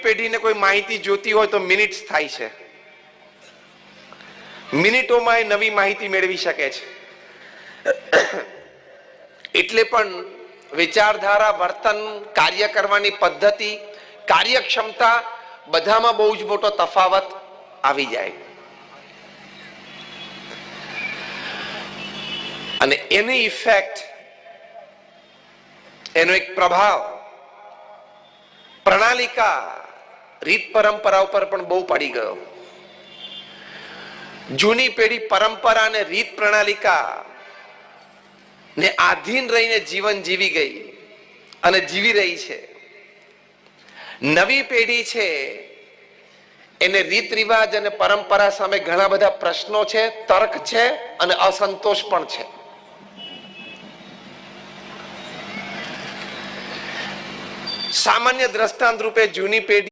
પેઢીને કોઈ માહિતી જોતી હોય તો મિનિટ્સ થાય છે, મિનિટોમાં એ નવી માહિતી મેળવી શકે છે. એટલે પણ વિચારધારા, વર્તન, કાર્ય કરવાની પદ્ધતિ, કાર્યક્ષમતા બધામાં બહુ જ મોટો તફાવત આવી જાય. અને એની ઇફેક્ટ, એનો એક પ્રભાવ પ્રણાલિકા, રીત પરંપરા ઉપર પણ બહુ પડી ગયો. જૂની પેઢી પરંપરા અને રીત પ્રણાલિકા ને આધીન રહીને જીવન જીવી ગઈ અને જીવી રહી છે. નવી પેઢી છે એને રીત રિવાજ અને પરંપરા સામે ઘણા બધા પ્રશ્નો છે, તર્ક છે અને અસંતોષ પણ છે. સામાન્ય દ્રષ્ટાંત રૂપે જૂની પેઢી